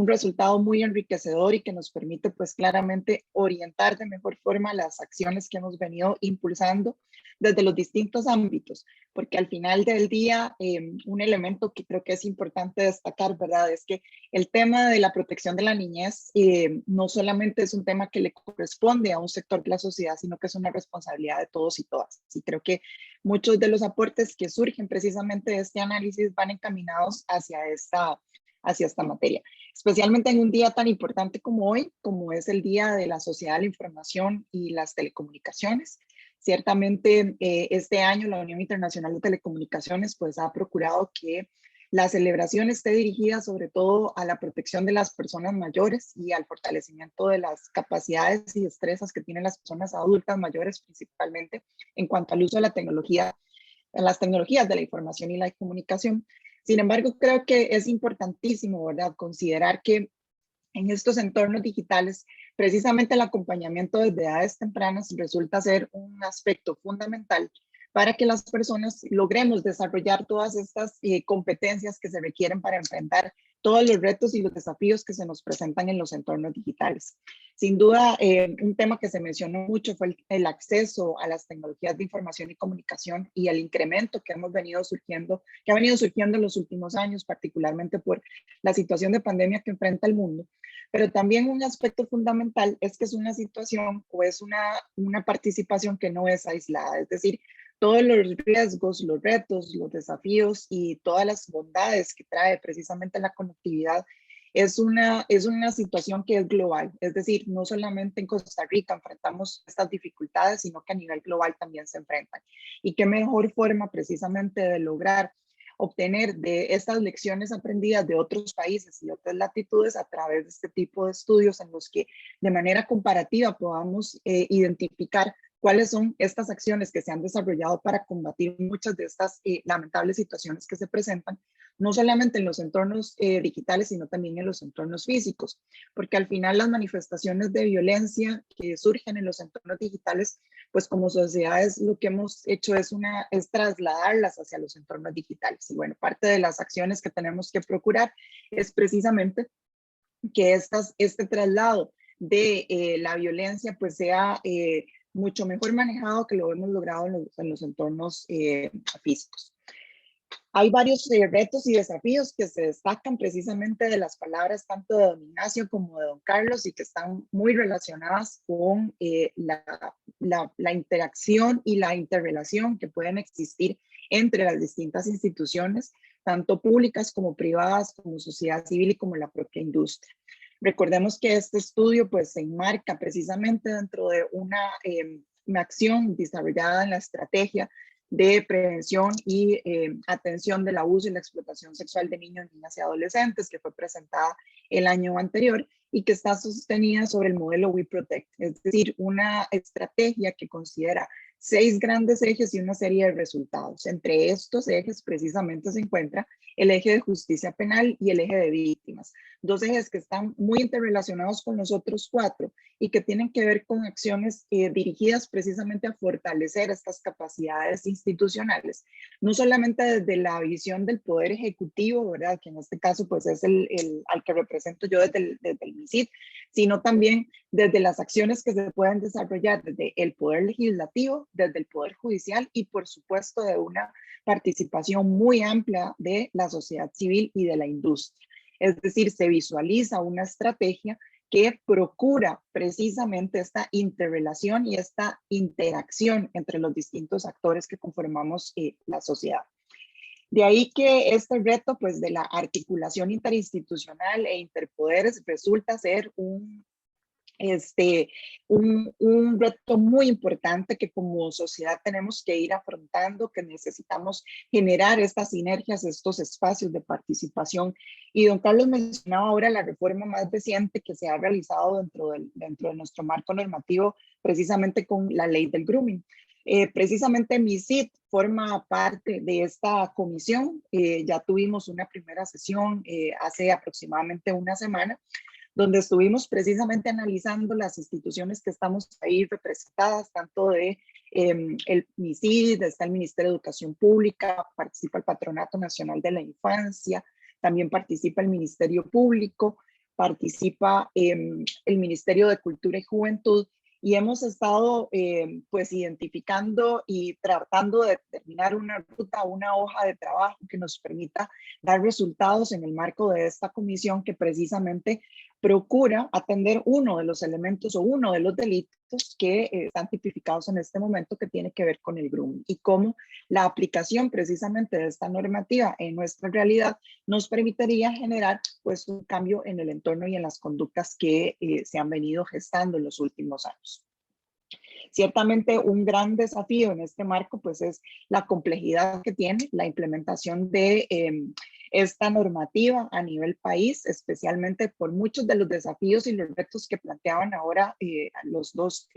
S4: resultado muy enriquecedor y que nos permite pues claramente orientar de mejor forma las acciones que hemos venido impulsando desde los distintos ámbitos, porque al final del día un elemento que creo que es importante destacar, ¿verdad? Es que el tema de la protección de la niñez no solamente es un tema que le corresponde a un sector de la sociedad, sino que es una responsabilidad de todos y todas. Y creo que muchos de los aportes que surgen precisamente de este análisis van encaminados hacia esta materia, especialmente en un día tan importante como hoy, como es el Día de la Sociedad de la Información y las Telecomunicaciones. Ciertamente, este año la Unión Internacional de Telecomunicaciones pues ha procurado que la celebración esté dirigida sobre todo a la protección de las personas mayores y al fortalecimiento de las capacidades y destrezas que tienen las personas adultas mayores, principalmente en cuanto al uso de la tecnología, las tecnologías de la información y la comunicación. Sin embargo, creo que es importantísimo, ¿verdad?, considerar que en estos entornos digitales, precisamente el acompañamiento desde edades tempranas resulta ser un aspecto fundamental para que las personas logremos desarrollar todas estas competencias que se requieren para enfrentar todos los retos y los desafíos que se nos presentan en los entornos digitales. Sin duda, un tema que se mencionó mucho fue el acceso a las tecnologías de información y comunicación y el incremento que ha venido surgiendo en los últimos años, particularmente por la situación de pandemia que enfrenta el mundo. Pero también un aspecto fundamental es que es una situación o es una participación que no es aislada, es decir, todos los riesgos, los retos, los desafíos y todas las bondades que trae precisamente la conectividad es una situación que es global. Es decir, no solamente en Costa Rica enfrentamos estas dificultades, sino que a nivel global también se enfrentan. Y qué mejor forma precisamente de lograr obtener de estas lecciones aprendidas de otros países y otras latitudes a través de este tipo de estudios en los que de manera comparativa podamos identificar cuáles son estas acciones que se han desarrollado para combatir muchas de estas lamentables situaciones que se presentan, no solamente en los entornos digitales, sino también en los entornos físicos, porque al final las manifestaciones de violencia que surgen en los entornos digitales, pues como sociedades lo que hemos hecho es trasladarlas hacia los entornos digitales. Y bueno, parte de las acciones que tenemos que procurar es precisamente que este traslado de la violencia pues sea mucho mejor manejado que lo hemos logrado en los entornos físicos. Hay varios retos y desafíos que se destacan precisamente de las palabras tanto de don Ignacio como de don Carlos y que están muy relacionadas con la interacción y la interrelación que pueden existir entre las distintas instituciones, tanto públicas como privadas, como sociedad civil y como la propia industria. Recordemos que este estudio pues se enmarca precisamente dentro de una acción desarrollada en la estrategia de prevención y atención del abuso y la explotación sexual de niños, niñas y adolescentes que fue presentada el año anterior y que está sostenida sobre el modelo We Protect, es decir, una estrategia que considera 6 grandes ejes y una serie de resultados. Entre estos ejes precisamente se encuentra el eje de justicia penal y el eje de víctimas, 2 ejes que están muy interrelacionados con los otros 4 y que tienen que ver con acciones dirigidas precisamente a fortalecer estas capacidades institucionales, no solamente desde la visión del Poder Ejecutivo, ¿verdad? Que en este caso pues es al que represento yo desde el MISID, sino también desde las acciones que se pueden desarrollar desde el Poder Legislativo, desde el Poder Judicial y por supuesto de una participación muy amplia de la sociedad civil y de la industria. Es decir, se visualiza una estrategia que procura precisamente esta interrelación y esta interacción entre los distintos actores que conformamos la sociedad. De ahí que este reto pues, de la articulación interinstitucional e interpoderes resulta ser un reto muy importante que como sociedad tenemos que ir afrontando, que necesitamos generar estas sinergias, estos espacios de participación. Y don Carlos mencionaba ahora la reforma más reciente que se ha realizado dentro de nuestro marco normativo, precisamente con la ley del grooming. Precisamente MISID forma parte de esta comisión. Ya tuvimos una primera sesión hace aproximadamente una semana, donde estuvimos precisamente analizando las instituciones que estamos ahí representadas, tanto de el MISID, está el Ministerio de Educación Pública, participa el Patronato Nacional de la Infancia, también participa el Ministerio Público, participa el Ministerio de Cultura y Juventud, y hemos estado pues identificando y tratando de determinar una ruta, una hoja de trabajo que nos permita dar resultados en el marco de esta comisión que precisamente procura atender uno de los elementos o uno de los delitos que están tipificados en este momento, que tiene que ver con el grooming, y cómo la aplicación precisamente de esta normativa en nuestra realidad nos permitiría generar pues un cambio en el entorno y en las conductas que se han venido gestando en los últimos años. Ciertamente un gran desafío en este marco pues es la complejidad que tiene la implementación de esta normativa a nivel país, especialmente por muchos de los desafíos y los retos que planteaban ahora los dos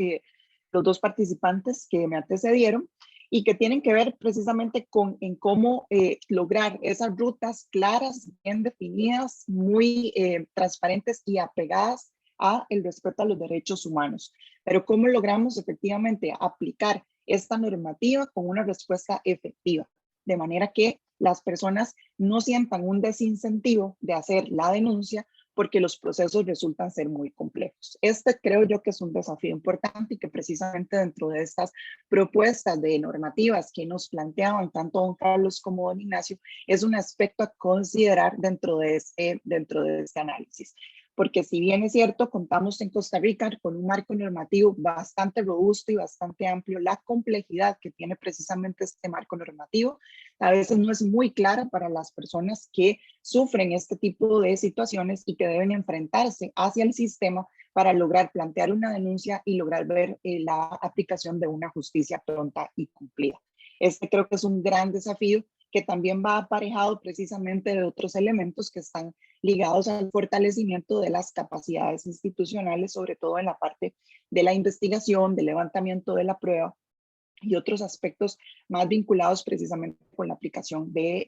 S4: participantes que me antecedieron, y que tienen que ver precisamente en cómo lograr esas rutas claras, bien definidas, muy transparentes y apegadas a el respeto a los derechos humanos. Pero cómo logramos efectivamente aplicar esta normativa con una respuesta efectiva, de manera que las personas no sientan un desincentivo de hacer la denuncia porque los procesos resultan ser muy complejos. Creo yo que es un desafío importante y que precisamente dentro de estas propuestas de normativas que nos planteaban tanto don Carlos como don Ignacio, es un aspecto a considerar dentro de este análisis. Porque si bien es cierto, contamos en Costa Rica con un marco normativo bastante robusto y bastante amplio, la complejidad que tiene precisamente este marco normativo a veces no es muy clara para las personas que sufren este tipo de situaciones y que deben enfrentarse hacia el sistema para lograr plantear una denuncia y lograr ver la aplicación de una justicia pronta y cumplida. Creo que es un gran desafío que también va aparejado precisamente de otros elementos que están ligados al fortalecimiento de las capacidades institucionales, sobre todo en la parte de la investigación, del levantamiento de la prueba y otros aspectos más vinculados precisamente con la aplicación de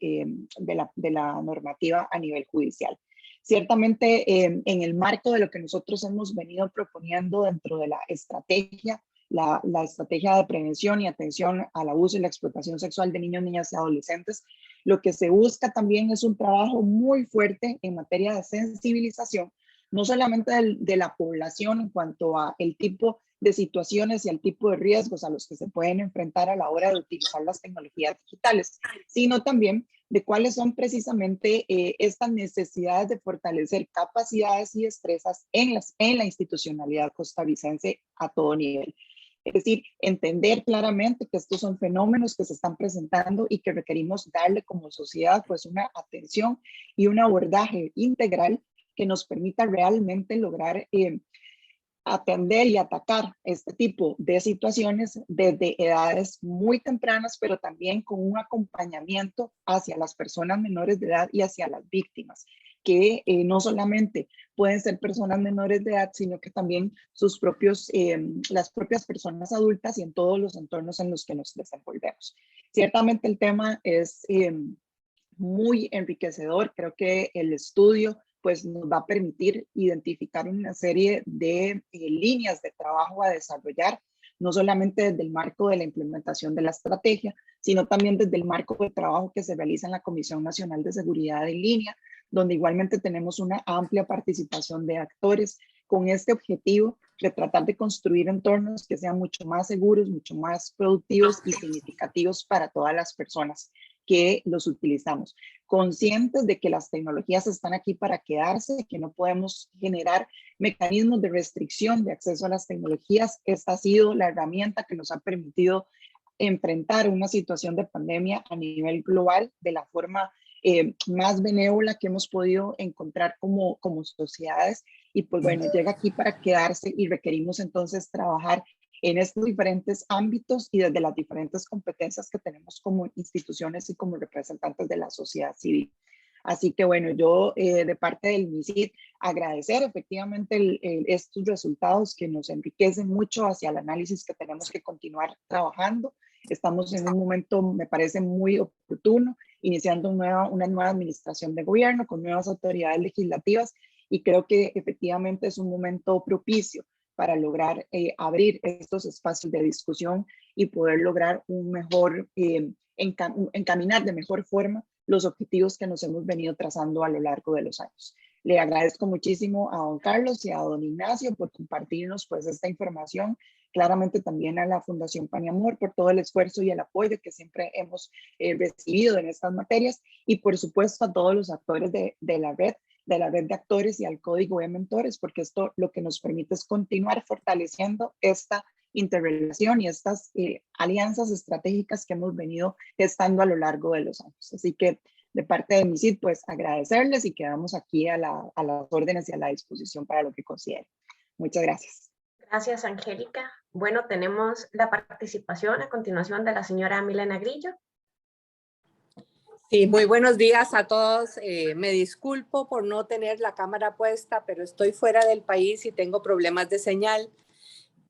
S4: la normativa a nivel judicial. Ciertamente, en el marco de lo que nosotros hemos venido proponiendo dentro de la estrategia, la estrategia de prevención y atención al abuso y la explotación sexual de niños, niñas y adolescentes, lo que se busca también es un trabajo muy fuerte en materia de sensibilización, no solamente de la población en cuanto a el tipo de situaciones y al tipo de riesgos a los que se pueden enfrentar a la hora de utilizar las tecnologías digitales, sino también de cuáles son precisamente estas necesidades de fortalecer capacidades y destrezas en la institucionalidad costarricense a todo nivel. Es decir, entender claramente que estos son fenómenos que se están presentando y que requerimos darle como sociedad pues una atención y un abordaje integral que nos permita realmente lograr atender y atacar este tipo de situaciones desde edades muy tempranas, pero también con un acompañamiento hacia las personas menores de edad y hacia las víctimas, que no solamente pueden ser personas menores de edad, sino que también las propias personas adultas y en todos los entornos en los que nos desenvolvemos. Ciertamente el tema es muy enriquecedor. Creo que el estudio pues, nos va a permitir identificar una serie de líneas de trabajo a desarrollar, no solamente desde el marco de la implementación de la estrategia, sino también desde el marco de trabajo que se realiza en la Comisión Nacional de Seguridad en Línea, donde igualmente tenemos una amplia participación de actores con este objetivo de tratar de construir entornos que sean mucho más seguros, mucho más productivos y significativos para todas las personas que los utilizamos. Conscientes de que las tecnologías están aquí para quedarse, que no podemos generar mecanismos de restricción de acceso a las tecnologías. Esta ha sido la herramienta que nos ha permitido enfrentar una situación de pandemia a nivel global de la forma más benévola que hemos podido encontrar como sociedades. Y pues bueno, llega aquí para quedarse y requerimos entonces trabajar en estos diferentes ámbitos y desde las diferentes competencias que tenemos como instituciones y como representantes de la sociedad civil. Así que bueno, yo de parte del MISID agradecer efectivamente estos resultados que nos enriquecen mucho hacia el análisis que tenemos que continuar trabajando. Estamos en un momento, me parece muy oportuno, iniciando una nueva administración de gobierno con nuevas autoridades legislativas y creo que efectivamente es un momento propicio para lograr abrir estos espacios de discusión y poder lograr un mejor, encaminar de mejor forma los objetivos que nos hemos venido trazando a lo largo de los años. Le agradezco muchísimo a don Carlos y a don Ignacio por compartirnos pues esta información, claramente también a la Fundación Paniamor por todo el esfuerzo y el apoyo que siempre hemos recibido en estas materias y por supuesto a todos los actores de la red de actores y al Código de Mentores, porque esto lo que nos permite es continuar fortaleciendo esta interrelación y estas alianzas estratégicas que hemos venido gestando a lo largo de los años. Así que de parte de MISID, pues agradecerles y quedamos aquí a las órdenes y a la disposición para lo que consideren. Muchas gracias.
S1: Gracias, Angélica. Bueno, tenemos la participación a continuación de la señora Milena Grillo.
S5: Sí, muy buenos días a todos. Me disculpo por no tener la cámara puesta, pero estoy fuera del país y tengo problemas de señal.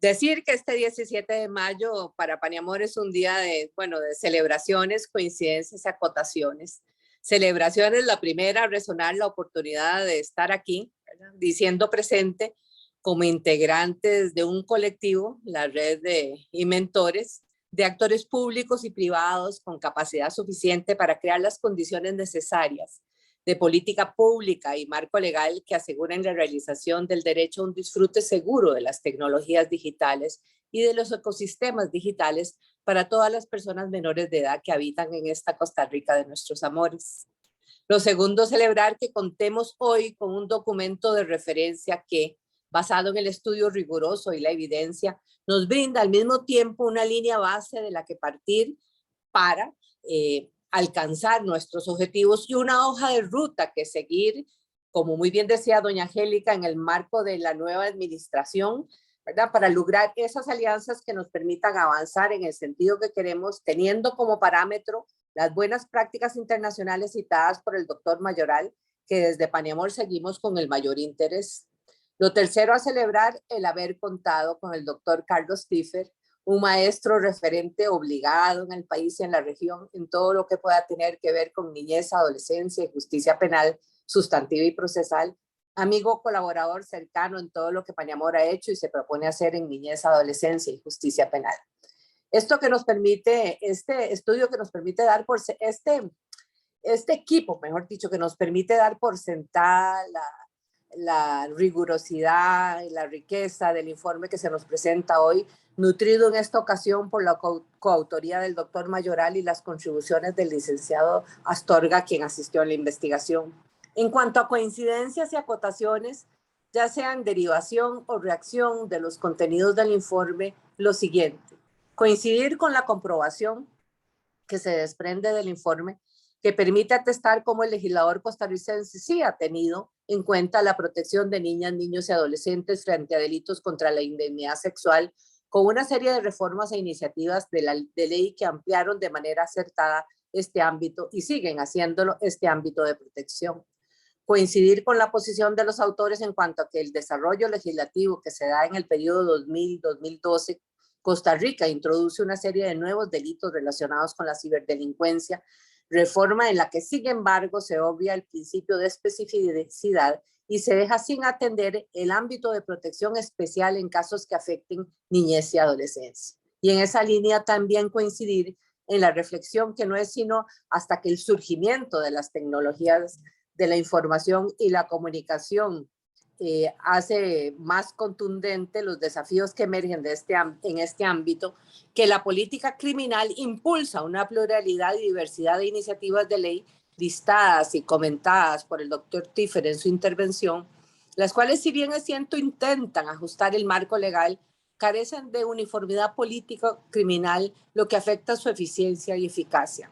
S5: Decir que este 17 de mayo para Paniamor es un día de celebraciones, coincidencias y acotaciones. Celebraciones, la primera, resonar la oportunidad de estar aquí, ¿verdad? Diciendo presente como integrantes de un colectivo, la red de mentores, de actores públicos y privados con capacidad suficiente para crear las condiciones necesarias de política pública y marco legal que aseguren la realización del derecho a un disfrute seguro de las tecnologías digitales y de los ecosistemas digitales para todas las personas menores de edad que habitan en esta Costa Rica de nuestros amores. Lo segundo, celebrar que contemos hoy con un documento de referencia que, basado en el estudio riguroso y la evidencia, nos brinda al mismo tiempo una línea base de la que partir para alcanzar nuestros objetivos y una hoja de ruta que seguir, como muy bien decía doña Angélica, en el marco de la nueva administración, ¿verdad? Para lograr esas alianzas que nos permitan avanzar en el sentido que queremos, teniendo como parámetro las buenas prácticas internacionales citadas por el doctor Mayoral, que desde Paniamor seguimos con el mayor interés. Lo tercero, a celebrar el haber contado con el doctor Carlos Stiffer, un maestro referente obligado en el país y en la región en todo lo que pueda tener que ver con niñez, adolescencia y justicia penal, sustantiva y procesal, amigo colaborador cercano en todo lo que Paniamor ha hecho y se propone hacer en niñez, adolescencia y justicia penal. Esto que nos permite, este estudio que nos permite dar por este equipo, mejor dicho, que nos permite dar por sentada la rigurosidad y la riqueza del informe que se nos presenta hoy, nutrido en esta ocasión por la coautoría del doctor Mayoral y las contribuciones del licenciado Astorga, quien asistió a la investigación. En cuanto a coincidencias y acotaciones, ya sean derivación o reacción de los contenidos del informe, lo siguiente: coincidir con la comprobación que se desprende del informe, que permite atestar cómo el legislador costarricense sí ha tenido en cuenta la protección de niñas, niños y adolescentes frente a delitos contra la indemnidad sexual, con una serie de reformas e iniciativas de ley que ampliaron de manera acertada este ámbito y siguen haciéndolo, este ámbito de protección. coincidir con la posición de los autores en cuanto a que el desarrollo legislativo que se da en el periodo 2000-2012, Costa Rica introduce una serie de nuevos delitos relacionados con la ciberdelincuencia, reforma en la que, sin embargo, se obvia el principio de especificidad y se deja sin atender el ámbito de protección especial en casos que afecten niñez y adolescencia. Y en esa línea también coincidir en la reflexión que no es sino hasta que el surgimiento de las tecnologías de la información y la comunicación hace más contundente los desafíos que emergen en este ámbito, que la política criminal impulsa una pluralidad y diversidad de iniciativas de ley listadas y comentadas por el doctor Tiffer en su intervención, las cuales, si bien es cierto, intentan ajustar el marco legal, carecen de uniformidad política criminal, lo que afecta su eficiencia y eficacia.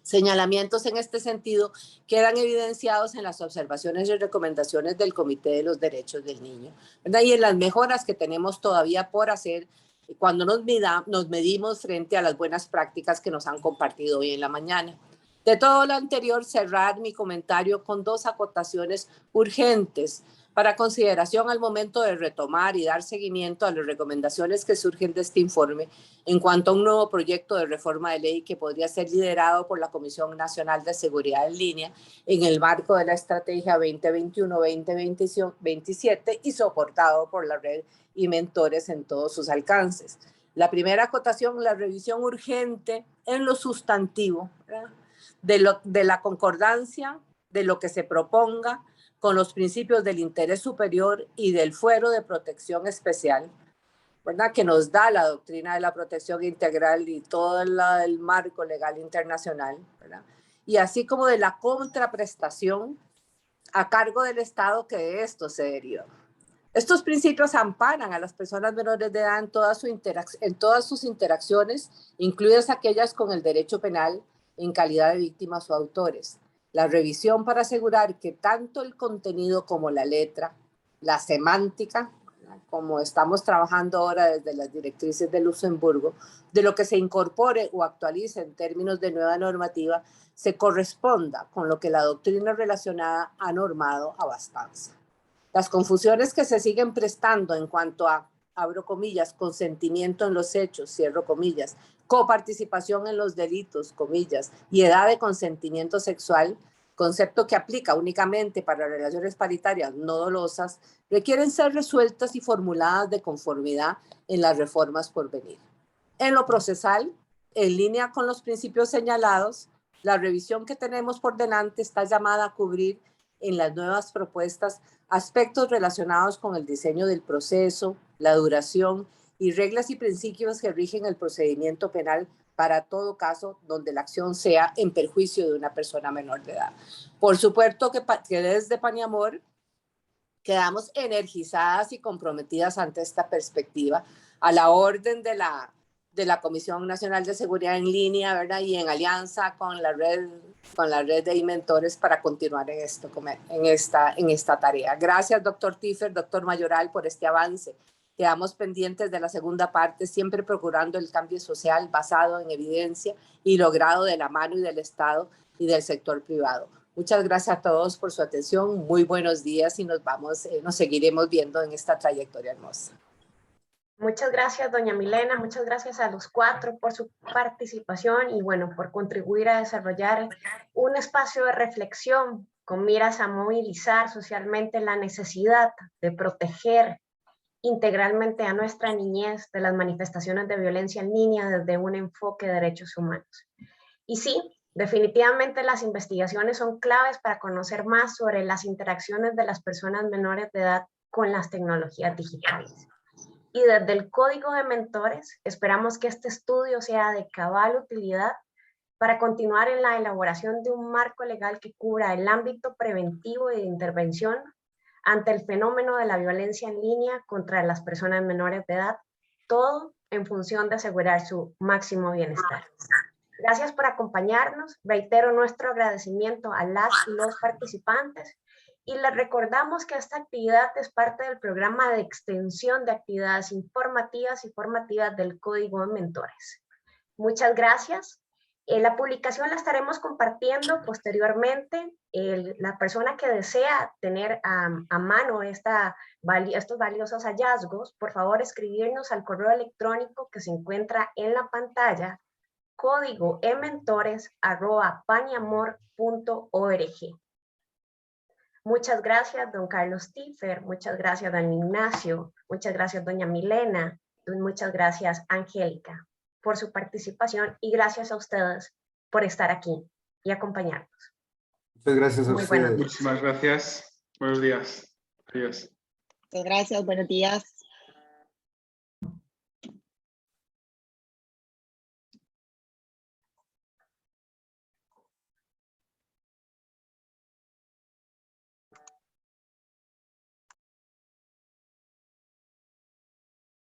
S5: Señalamientos en este sentido quedan evidenciados en las observaciones y recomendaciones del Comité de los Derechos del Niño, ¿verdad? Y en las mejoras que tenemos todavía por hacer cuando nos medimos frente a las buenas prácticas que nos han compartido hoy en la mañana. De todo lo anterior, cerrar mi comentario con dos acotaciones urgentes para consideración al momento de retomar y dar seguimiento a las recomendaciones que surgen de este informe en cuanto a un nuevo proyecto de reforma de ley que podría ser liderado por la Comisión Nacional de Seguridad en Línea en el marco de la Estrategia 2021-2027 y soportado por la red y mentores en todos sus alcances. La primera acotación, la revisión urgente en lo sustantivo, ¿verdad? De la concordancia de lo que se proponga con los principios del interés superior y del fuero de protección especial, ¿verdad? Que nos da la doctrina de la protección integral y todo el marco legal internacional, ¿verdad? Y así como de la contraprestación a cargo del Estado que de esto se deriva. Estos principios amparan a las personas menores de edad en todas sus interacciones, incluidas aquellas con el derecho penal en calidad de víctimas o autores. La revisión para asegurar que tanto el contenido como la letra, la semántica, como estamos trabajando ahora desde las directrices de Luxemburgo, de lo que se incorpore o actualice en términos de nueva normativa, se corresponda con lo que la doctrina relacionada ha normado a bastanza. Las confusiones que se siguen prestando en cuanto a, abro comillas, consentimiento en los hechos, cierro comillas, coparticipación en los delitos, comillas, y edad de consentimiento sexual, concepto que aplica únicamente para relaciones paritarias no dolosas, requieren ser resueltas y formuladas de conformidad en las reformas por venir. En lo procesal, en línea con los principios señalados, la revisión que tenemos por delante está llamada a cubrir en las nuevas propuestas aspectos relacionados con el diseño del proceso, la duración y reglas y principios que rigen el procedimiento penal para todo caso donde la acción sea en perjuicio de una persona menor de edad. Por supuesto que desde Paniamor quedamos energizadas y comprometidas ante esta perspectiva a la orden de la Comisión Nacional de Seguridad en Línea, ¿verdad? Y en alianza con la red de mentores para continuar en esta tarea. Gracias, doctor Tiffer, doctor Mayoral, por este avance. Quedamos pendientes de la segunda parte, siempre procurando el cambio social basado en evidencia y logrado de la mano y del Estado y del sector privado. Muchas gracias a todos por su atención. Muy buenos días y nos seguiremos viendo en esta trayectoria hermosa.
S1: Muchas gracias, doña Milena. Muchas gracias a los cuatro por su participación y, bueno, por contribuir a desarrollar un espacio de reflexión con miras a movilizar socialmente la necesidad de proteger integralmente a nuestra niñez de las manifestaciones de violencia en línea desde un enfoque de derechos humanos. Y sí, definitivamente las investigaciones son claves para conocer más sobre las interacciones de las personas menores de edad con las tecnologías digitales. Y desde el Código de Mentores esperamos que este estudio sea de cabal utilidad para continuar en la elaboración de un marco legal que cubra el ámbito preventivo y de intervención ante el fenómeno de la violencia en línea contra las personas menores de edad, todo en función de asegurar su máximo bienestar. Gracias por acompañarnos. Reitero nuestro agradecimiento a las y los participantes y les recordamos que esta actividad es parte del programa de extensión de actividades informativas y formativas del Código de Mentores. Muchas gracias La publicación la estaremos compartiendo posteriormente. La persona que desea tener a mano estos valiosos hallazgos, por favor escribirnos al correo electrónico que se encuentra en la pantalla, código ementores@paniamor.org. Muchas gracias, don Carlos Tiffer, muchas gracias, don Ignacio, muchas gracias, doña Milena, muchas gracias, Angélica, por su participación y gracias a ustedes por estar aquí y acompañarnos.
S2: Muchas gracias a
S1: Muy buenos
S2: ustedes.
S1: días.
S3: Muchísimas gracias. Buenos días. Adiós.
S4: Muchas gracias, buenos días.